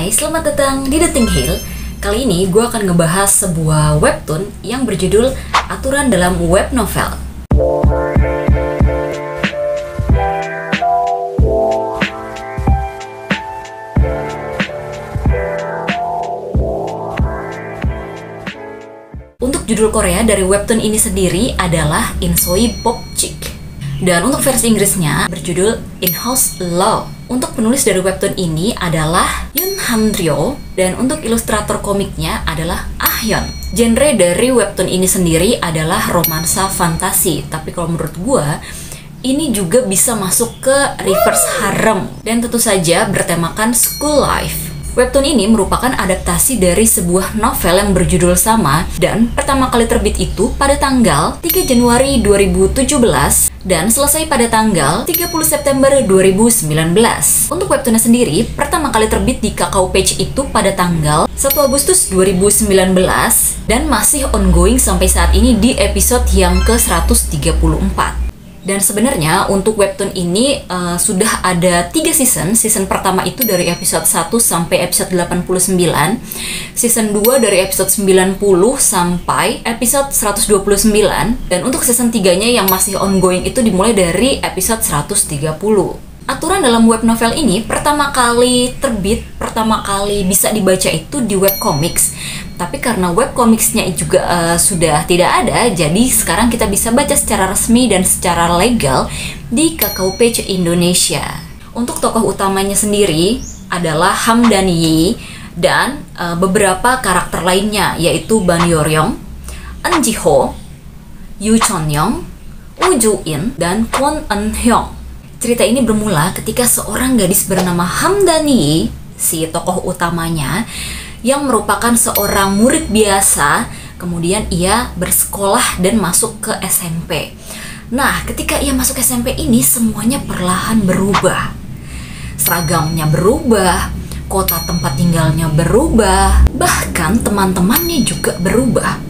Hai, selamat datang di The Think Hill. Kali ini gue akan ngebahas sebuah webtoon yang berjudul Aturan dalam Web Novel. Untuk judul Korea dari webtoon ini sendiri adalah Insoi Popchik. Dan untuk versi Inggrisnya berjudul In-House Law. Untuk penulis dari webtoon ini adalah Yoon Han-ryo dan untuk ilustrator komiknya adalah Ah Hyun. Genre dari webtoon ini sendiri adalah romansa fantasi, tapi kalau menurut gua ini juga bisa masuk ke reverse harem dan tentu saja bertemakan school life. Webtoon ini merupakan adaptasi dari sebuah novel yang berjudul sama dan pertama kali terbit itu pada tanggal 3 Januari 2017 dan selesai pada tanggal 30 September 2019. Untuk webtoonnya sendiri, pertama kali terbit di Kakao Page itu pada tanggal 1 Agustus 2019 dan masih ongoing sampai saat ini di episode yang ke-134. Dan sebenarnya untuk webtoon ini sudah ada 3 season. Season pertama itu dari episode 1 sampai episode 89. Season 2 dari episode 90 sampai episode 129. Dan untuk season 3-nya yang masih ongoing itu dimulai dari episode 130. Aturan dalam web novel ini pertama kali terbit, pertama kali bisa dibaca itu di webcomics. Tapi karena webcomicsnya juga sudah tidak ada, jadi sekarang kita bisa baca secara resmi dan secara legal di Kakao Page Indonesia. Untuk tokoh utamanya sendiri adalah Hamdan Yi dan beberapa karakter lainnya yaitu Ban Yoryong, Eun Ji-ho, Yu Chon-young, Woo Ju-in, dan Kwon Eun-hyung. Cerita ini bermula ketika seorang gadis bernama Hamdan Yi, si tokoh utamanya, yang merupakan seorang murid biasa, kemudian ia bersekolah dan masuk ke SMP. Nah, ketika ia masuk SMP ini, semuanya perlahan berubah. Seragamnya berubah, kota tempat tinggalnya berubah, bahkan teman-temannya juga berubah.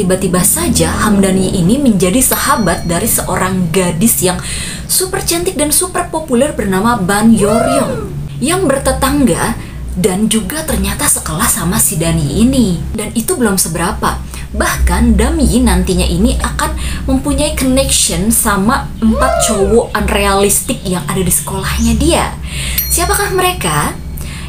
Tiba-tiba saja Hamdani ini menjadi sahabat dari seorang gadis yang super cantik dan super populer bernama Ban Yoryong yang bertetangga dan juga ternyata sekelas sama si Dani ini. Dan itu belum seberapa. Bahkan Dami nantinya ini akan mempunyai connection sama 4 cowok unrealistik yang ada di sekolahnya dia. Siapakah mereka?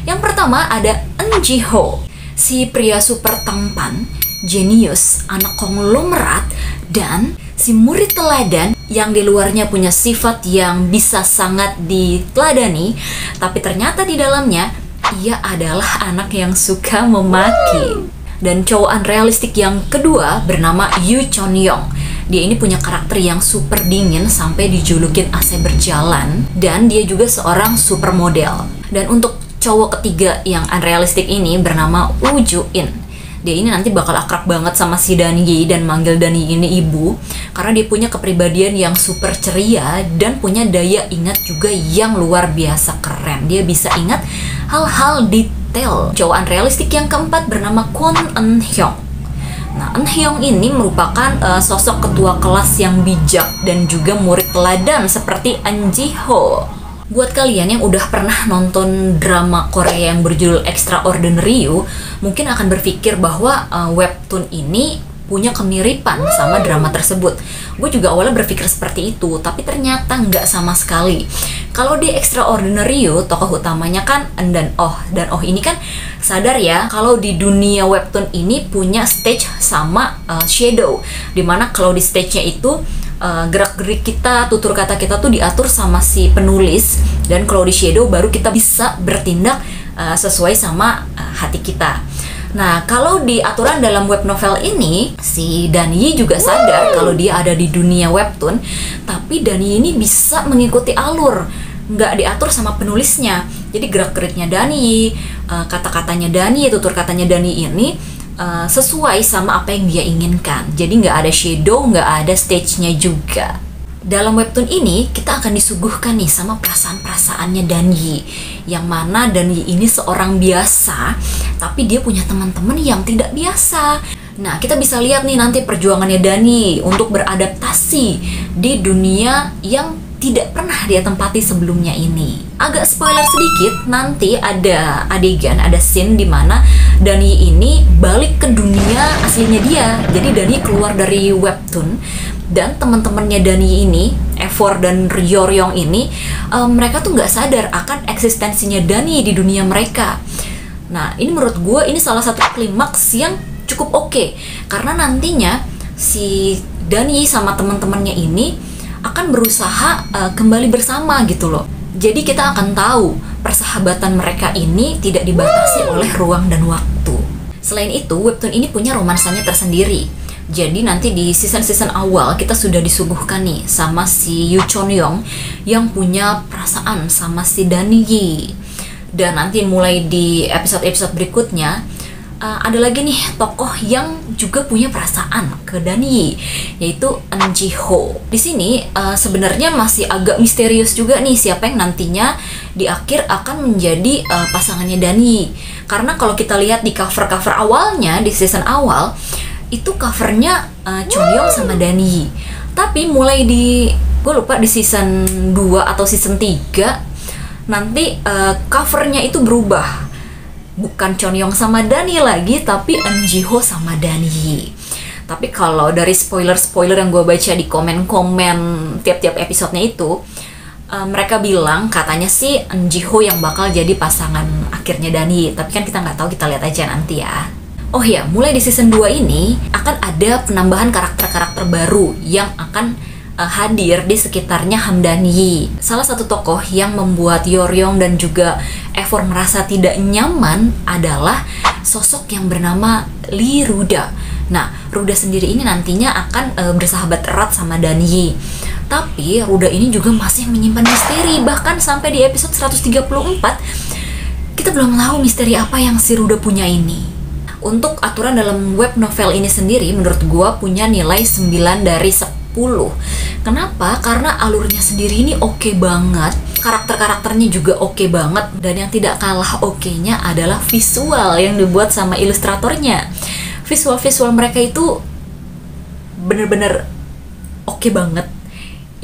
Yang pertama ada Eun Ji-ho, si pria super tampan, jenius, anak konglomerat, dan si murid teladan yang di luarnya punya sifat yang bisa sangat diteladani, tapi ternyata di dalamnya ia adalah anak yang suka memaki. Dan cowok unrealistik yang kedua bernama Yu Chon-young. Dia ini punya karakter yang super dingin sampai dijulukin AC berjalan, dan dia juga seorang supermodel. Dan untuk cowok ketiga yang unrealistik ini bernama Woo Ju-in. Dia ini nanti bakal akrab banget sama si Dani dan manggil Dani ini ibu karena dia punya kepribadian yang super ceria dan punya daya ingat juga yang luar biasa keren. Dia bisa ingat hal-hal detail. Cowok unrealistik yang keempat bernama Kwon Eun-hyung. Nah, Eun-hyung ini merupakan sosok ketua kelas yang bijak dan juga murid teladan seperti Eun Ji-ho. Buat kalian yang udah pernah nonton drama Korea yang berjudul Extraordinary You, mungkin akan berpikir bahwa webtoon ini punya kemiripan sama drama tersebut. Gue juga awalnya berpikir seperti itu, tapi ternyata nggak sama sekali. Kalau di Extraordinary You, tokoh utamanya kan Eun dan Oh. Dan Oh ini kan sadar ya, kalau di dunia webtoon ini punya stage sama shadow. Dimana kalau di stage-nya itu gerak-gerik kita, tutur kata kita tuh diatur sama si penulis, dan kalau di shadow baru kita bisa bertindak sesuai sama hati kita. Nah, kalau di aturan dalam web novel ini, si Dani juga sadar kalau dia ada di dunia webtoon, tapi Dani ini bisa mengikuti alur, nggak diatur sama penulisnya. Jadi gerak-geriknya Dani, kata-katanya Dani, tutur katanya Dani ini sesuai sama apa yang dia inginkan. Jadi nggak ada shadow, nggak ada stage-nya juga. Dalam webtoon ini kita akan disuguhkan nih sama perasaan-perasaannya Danyi, yang mana Danyi ini seorang biasa tapi dia punya teman-teman yang tidak biasa. Nah, kita bisa lihat nih nanti perjuangannya Danyi untuk beradaptasi di dunia yang tidak pernah dia tempati sebelumnya ini. Agak spoiler sedikit, nanti ada adegan, ada scene dimana Dani ini balik ke dunia aslinya dia. Jadi Dani keluar dari webtoon, dan teman-temannya Dani ini, Evor dan Ryoryong ini, mereka tuh nggak sadar akan eksistensinya Dani di dunia mereka. Nah, ini menurut gue ini salah satu klimaks yang cukup oke, karena nantinya si Dani sama teman-temannya ini akan berusaha kembali bersama gitu loh. Jadi kita akan tahu persahabatan mereka ini tidak dibatasi oleh ruang dan waktu. Selain itu, webtoon ini punya romansanya tersendiri. Jadi nanti di season-season awal kita sudah disuguhkan nih sama si Yoo Chon-young yang punya perasaan sama si Dan Yi. Dan nanti mulai di episode-episode berikutnya ada lagi nih tokoh yang juga punya perasaan ke Dan Yi, yaitu Eun Ji Ho. Di sini sebenarnya masih agak misterius juga nih siapa yang nantinya di akhir akan menjadi pasangannya Dan Yi. Karena kalau kita lihat di cover-cover awalnya di season awal itu covernya Chon-young sama Dan Yi. Tapi mulai gue lupa di season 2 atau season 3 nanti covernya itu berubah. Bukan Chon-young sama Dani lagi, tapi Eun Ji Ho sama Dani. Tapi kalau dari spoiler-spoiler yang gue baca di komen-komen tiap-tiap episodenya itu, mereka bilang katanya sih Eun Ji Ho yang bakal jadi pasangan akhirnya Dani. Tapi kan kita nggak tahu, kita lihat aja nanti ya. Oh ya, mulai di season 2 ini akan ada penambahan karakter-karakter baru yang akan hadir di sekitarnya Hamdani. Salah satu tokoh yang membuat Ryoryong dan juga Evor merasa tidak nyaman adalah sosok yang bernama Lee Ruda. Nah, Ruda sendiri ini nantinya akan bersahabat erat sama Dan Yi. Tapi Ruda ini juga masih menyimpan misteri, bahkan sampai di episode 134 kita belum tahu misteri apa yang si Ruda punya ini. Untuk aturan dalam web novel ini sendiri menurut gua punya nilai 9 dari 10. Kenapa? Karena alurnya sendiri ini oke banget, karakter-karakternya juga oke banget, dan yang tidak kalah oke-nya adalah visual yang dibuat sama ilustratornya. Visual mereka itu bener-bener oke banget.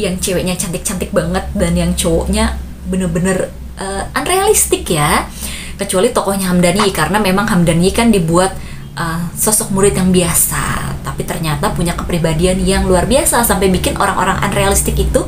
Yang ceweknya cantik-cantik banget dan yang cowoknya bener-bener unrealistik ya. Kecuali tokohnya Hamdani, karena memang Hamdani kan dibuat sosok murid yang biasa, tapi ternyata punya kepribadian yang luar biasa sampai bikin orang-orang unrealistik itu,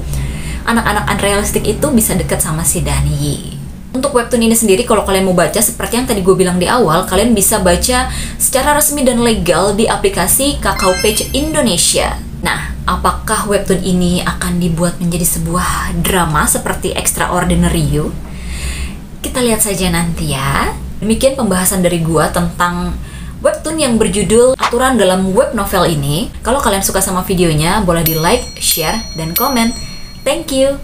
anak-anak unrealistik itu bisa deket sama si Dan Yi. Untuk webtoon ini sendiri, kalau kalian mau baca seperti yang tadi gue bilang di awal, kalian bisa baca secara resmi dan legal di aplikasi Kakao Page Indonesia. Nah, apakah webtoon ini akan dibuat menjadi sebuah drama seperti Extraordinary You? Kita lihat saja nanti ya. Demikian pembahasan dari gue tentang webtoon yang berjudul Aturan dalam Web Novel ini. Kalau kalian suka sama videonya, boleh di like, share, dan komen. Thank you!